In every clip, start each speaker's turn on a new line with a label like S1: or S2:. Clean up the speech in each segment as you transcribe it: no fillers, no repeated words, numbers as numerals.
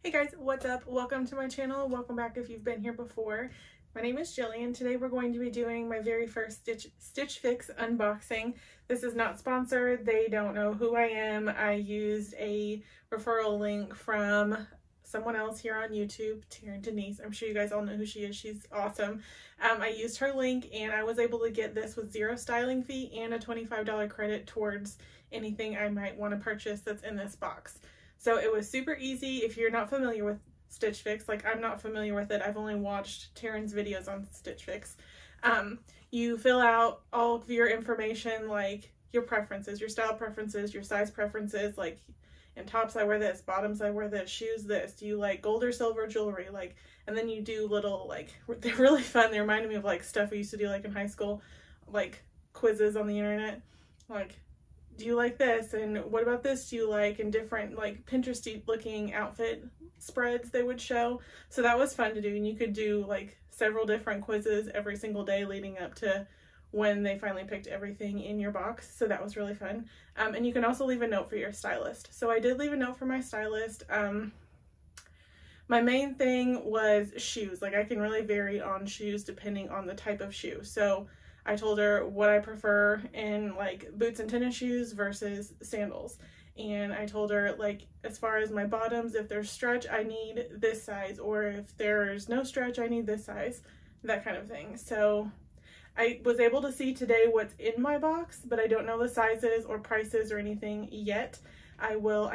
S1: Hey guys, what's up? Welcome to my channel. Welcome back if you've been here before. My name is Jillian. Today we're going to be doing my very first Stitch Fix unboxing. This is not sponsored. They don't know who I am. I used a referral link from someone else here on YouTube, Taryn Denise. I'm sure you guys all know who she is. She's awesome. I used her link and I was able to get this with zero styling fee and a $25 credit towards anything I might want to purchase that's in this box. So it was super easy. If you're not familiar with Stitch Fix, like I'm not familiar with it, I've only watched Taryn's videos on Stitch Fix. You fill out all of your information, like your preferences, your style preferences, your size preferences, like in tops I wear this, bottoms I wear this, shoes this, do you like gold or silver jewelry, like, and then you do little, like, they're really fun. They reminded me of like stuff we used to do like in high school, like quizzes on the internet, like, do you like this, and what about this do you like, and different like Pinteresty looking outfit spreads they would show. So that was fun to do, and you could do like several different quizzes every single day leading up to when they finally picked everything in your box. So that was really fun. And you can also leave a note for your stylist. So I did leave a note for my stylist. My main thing was shoes. Like I can really vary on shoes depending on the type of shoe. So I told her what I prefer in like boots and tennis shoes versus sandals. And I told her, like, as far as my bottoms, if there's stretch, I need this size, or if there's no stretch, I need this size, that kind of thing. So I was able to see today what's in my box, but I don't know the sizes or prices or anything yet. I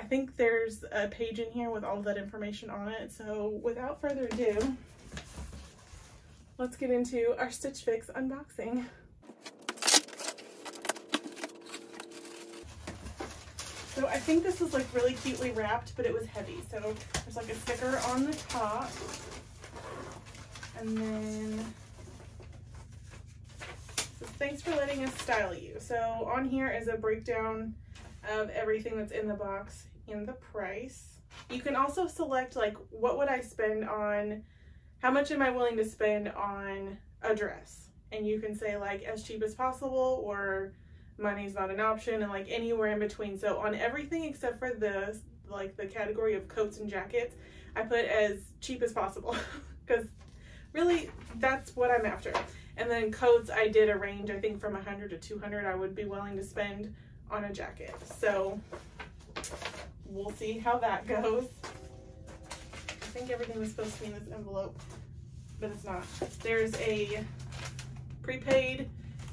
S1: think there's a page in here with all of that information on it. So without further ado, let's get into our Stitch Fix unboxing. So I think this was like really cutely wrapped, but it was heavy. So there's like a sticker on the top. And then, so thanks for letting us style you. So on here is a breakdown of everything that's in the box and the price. You can also select like, what would I spend on, how much am I willing to spend on a dress? And you can say like as cheap as possible, or money's not an option, and like anywhere in between. So on everything except for the category of coats and jackets, I put as cheap as possible because really that's what I'm after. And then coats, I did a range, I think from 100 to 200 I would be willing to spend on a jacket. So we'll see how that goes. I think everything was supposed to be in this envelope, but it's not. There's a prepaid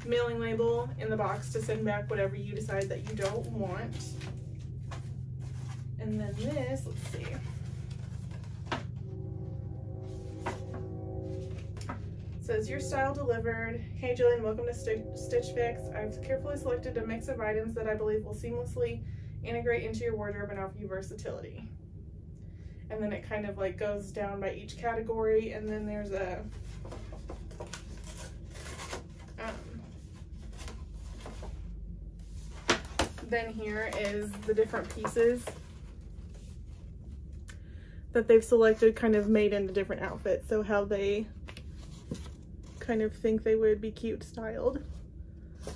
S1: mailing label in the box to send back whatever you decide that you don't want. And then this, let's see. It says, your style delivered. Hey Jillian, welcome to Stitch Fix. I've carefully selected a mix of items that I believe will seamlessly integrate into your wardrobe and offer you versatility. And then it kind of like goes down by each category, and then there's a then here is the different pieces that they've selected, kind of made into different outfits. So how they kind of think they would be cute styled.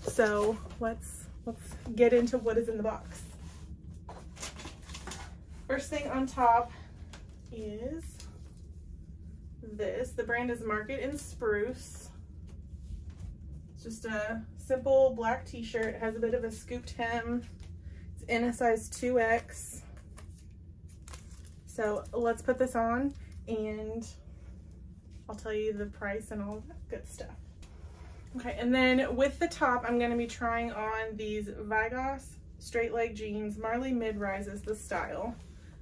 S1: So let's get into what is in the box. First thing on top is this. The brand is Market in Spruce. It's just a simple black t-shirt. It has a bit of a scooped hem. It's in a size 2X. So let's put this on and I'll tell you the price and all that good stuff. Okay, and then with the top, I'm going to be trying on these Vigos straight leg jeans. Marley mid-rise is the style.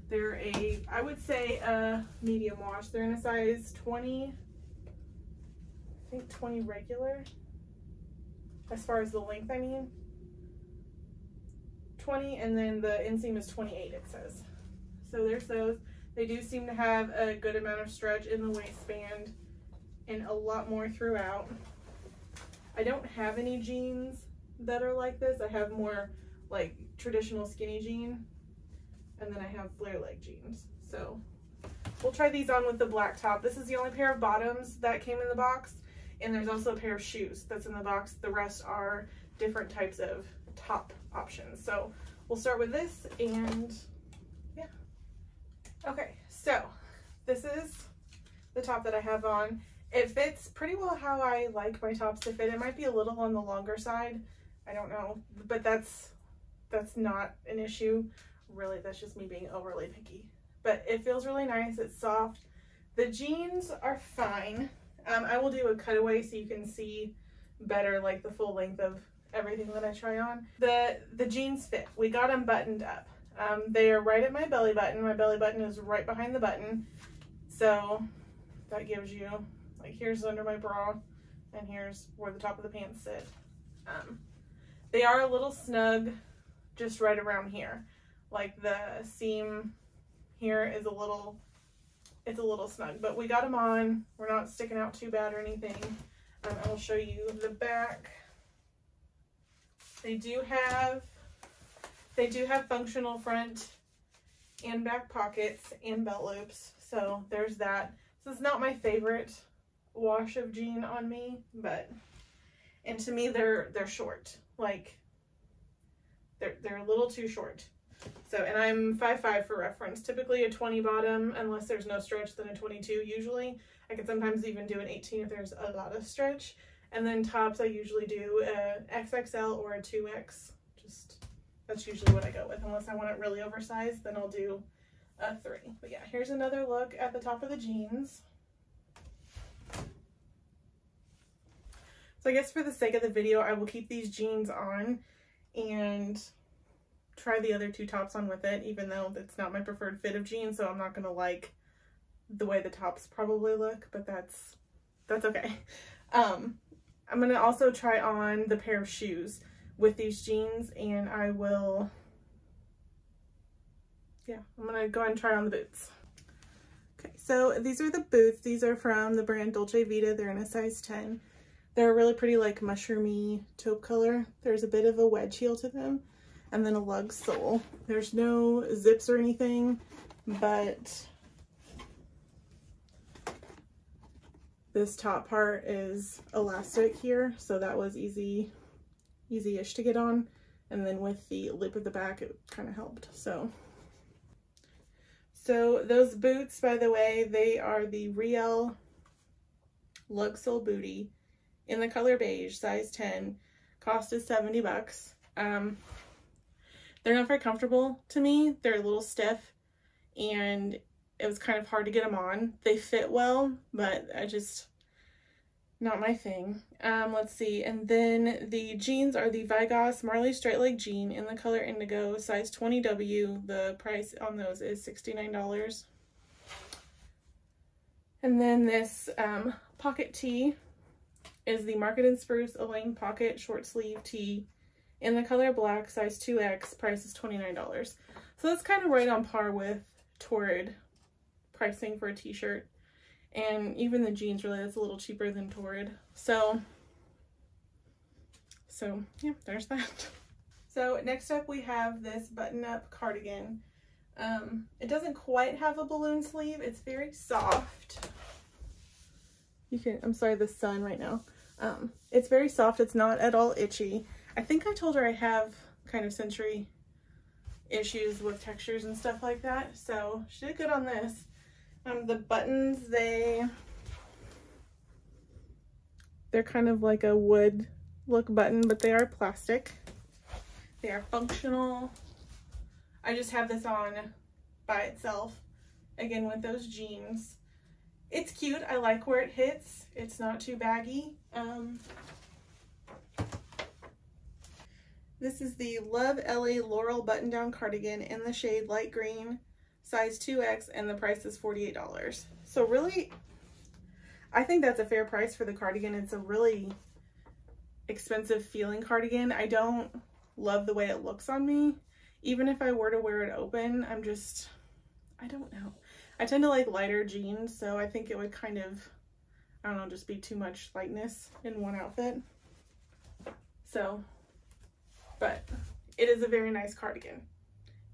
S1: They're I would say a medium wash. They're in a size 20, I think 20 regular. As far as the length, I mean 20, and then the inseam is 28, it says. So there's those. They do seem to have a good amount of stretch in the waistband and a lot more throughout. I don't have any jeans that are like this. I have more like traditional skinny jean, and then I have flare leg jeans. So we'll try these on with the black top. This is the only pair of bottoms that came in the box. And there's also a pair of shoes that's in the box. The rest are different types of top options. So we'll start with this, and yeah. Okay, so this is the top that I have on. It fits pretty well how I like my tops to fit. It might be a little on the longer side, I don't know, but that's not an issue. Really, that's just me being overly picky. But it feels really nice, it's soft. The jeans are fine. I will do a cutaway so you can see better like the full length of everything that I try on. The jeans fit. We got them buttoned up. They are right at my belly button. My belly button is right behind the button. So that gives you, like, here's under my bra and here's where the top of the pants sit. They are a little snug just right around here. Like the seam here is it's a little snug, but we got them on. We're not sticking out too bad or anything. I will show you the back. They do have functional front and back pockets and belt loops. So there's that. This is not my favorite wash of jean on me, and to me they're short. Like they're a little too short. So, and I'm 5'5" for reference. Typically a 20 bottom, unless there's no stretch, then a 22 usually. I can sometimes even do an 18 if there's a lot of stretch. And then tops I usually do a XXL or a 2X. That's usually what I go with. Unless I want it really oversized, then I'll do a 3. But yeah, here's another look at the top of the jeans. So I guess for the sake of the video, I will keep these jeans on and try the other 2 tops on with it, even though it's not my preferred fit of jeans, so I'm not gonna like the way the tops probably look, but that's okay. I'm gonna also try on the pair of shoes with these jeans, and I'm gonna go ahead and try on the boots. Okay, so these are the boots. These are from the brand Dolce Vita. They're in a size 10. They're a really pretty, like, mushroomy taupe color. There's a bit of a wedge heel to them, and then a lug sole. There's no zips or anything, but this top part is elastic here, so that was easy-ish to get on. And then with the loop of the back, it kind of helped. So those boots, by the way, they are the Riel lug sole booty in the color beige, size 10. Cost is 70 bucks. They're not very comfortable to me. They're a little stiff, and it was kind of hard to get them on. They fit well, but not my thing. Let's see. And then the jeans are the Vigos Marley straight leg jean in the color indigo, size 20W. The price on those is $69. And then this pocket tee is the Market & Spruce Elaine pocket short sleeve tee in the color black, size 2X, price is $29. So that's kind of right on par with Torrid pricing for a t-shirt. And even the jeans, really, that's a little cheaper than Torrid. So yeah, there's that. So next up we have this button-up cardigan. It doesn't quite have a balloon sleeve. It's very soft. I'm sorry, the sun right now. It's very soft. It's not at all itchy. I think I told her I have kind of sensory issues with textures and stuff like that, so she did good on this. The buttons, they're kind of like a wood look button, but they are plastic. They are functional. I just have this on by itself, again with those jeans. It's cute. I like where it hits. It's not too baggy. This is the Love LA Laurel button-down cardigan in the shade light green, size 2X, and the price is $48. So really, I think that's a fair price for the cardigan. It's a really expensive feeling cardigan. I don't love the way it looks on me. Even if I were to wear it open, I don't know. I tend to like lighter jeans, so I think it would kind of, I don't know, just be too much lightness in one outfit. So, but it is a very nice cardigan.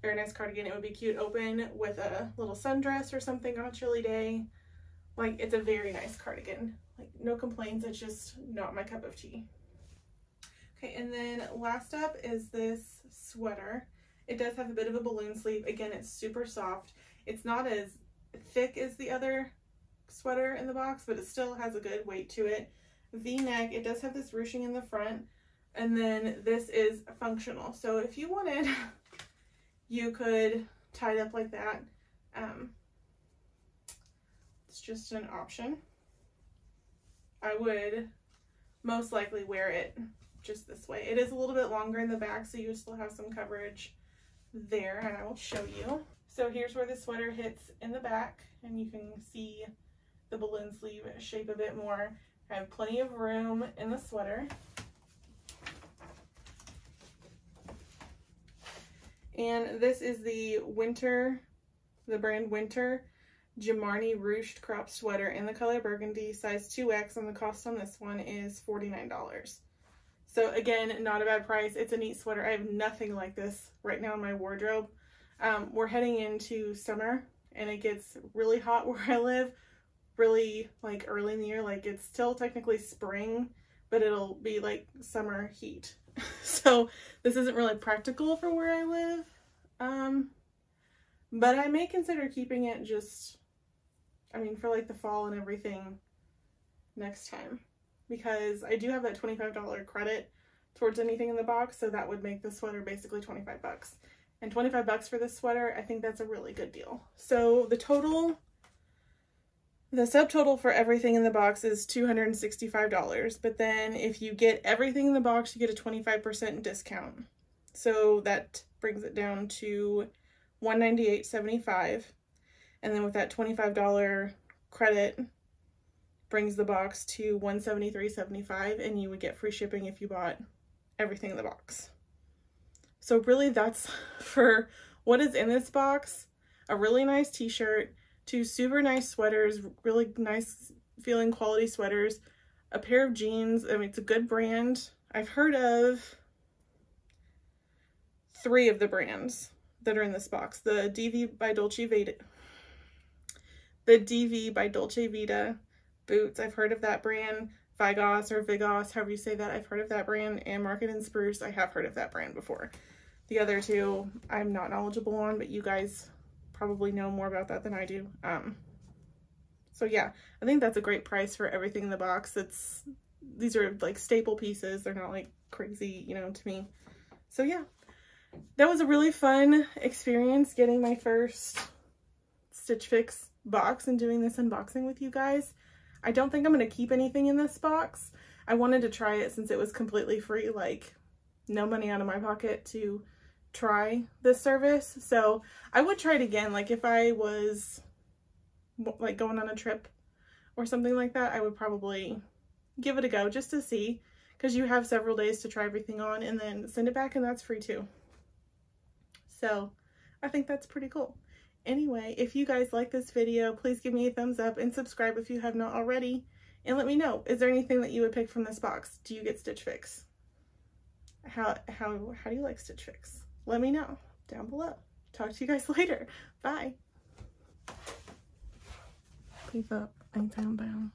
S1: Very nice cardigan. It would be cute open with a little sundress or something on a chilly day. Like, it's a very nice cardigan. Like, no complaints. It's just not my cup of tea. Okay, and then last up is this sweater. It does have a bit of a balloon sleeve. Again, it's super soft. It's not as thick as the other sweater in the box, but it still has a good weight to it. V-neck, it does have this ruching in the front, and then this is functional. So if you wanted, you could tie it up like that. It's just an option. I would most likely wear it just this way. It is a little bit longer in the back, so you still have some coverage there, and I will show you. So here's where the sweater hits in the back, and you can see the balloon sleeve shape a bit more. I have plenty of room in the sweater. And this is the winter, the brand Winter Jimarni ruched crop sweater in the color burgundy, size 2X, and the cost on this one is $49. So again, not a bad price. It's a neat sweater. I have nothing like this right now in my wardrobe. We're heading into summer, and it gets really hot where I live, really like early in the year. Like it's still technically spring, but it'll be like summer heat. So this isn't really practical for where I live. But I may consider keeping it just, I mean, for like the fall and everything next time, because I do have that $25 credit towards anything in the box. So that would make the sweater basically 25 bucks. And 25 bucks for this sweater, I think that's a really good deal. So the subtotal for everything in the box is $265. But then if you get everything in the box, you get a 25% discount. So that brings it down to $198.75. And then with that $25 credit, brings the box to $173.75, and you would get free shipping if you bought everything in the box. So really that's for what is in this box: a really nice t-shirt, 2 super nice sweaters, really nice feeling quality sweaters, a pair of jeans. I mean, it's a good brand. I've heard of 3 of the brands that are in this box. The DV by Dolce Vita boots, I've heard of that brand. Vigos or Vigos, however you say that, I've heard of that brand. And Market and Spruce, I have heard of that brand before. The other 2 I'm not knowledgeable on, but you guys probably know more about that than I do. So yeah, I think that's a great price for everything in the box. These are like staple pieces. They're not like crazy, you know, to me. So yeah, that was a really fun experience getting my first Stitch Fix box and doing this unboxing with you guys. I don't think I'm going to keep anything in this box. I wanted to try it since it was completely free, like no money out of my pocket to try this service. So I would try it again. Like if I was like going on a trip or something like that, I would probably give it a go just to see, because you have several days to try everything on and then send it back, and that's free too. So I think that's pretty cool. Anyway, if you guys like this video, please give me a thumbs up and subscribe if you have not already. And let me know, is there anything that you would pick from this box? Do you get Stitch Fix? How do you like Stitch Fix? Let me know down below. Talk to you guys later. Bye. Beef up and down bound.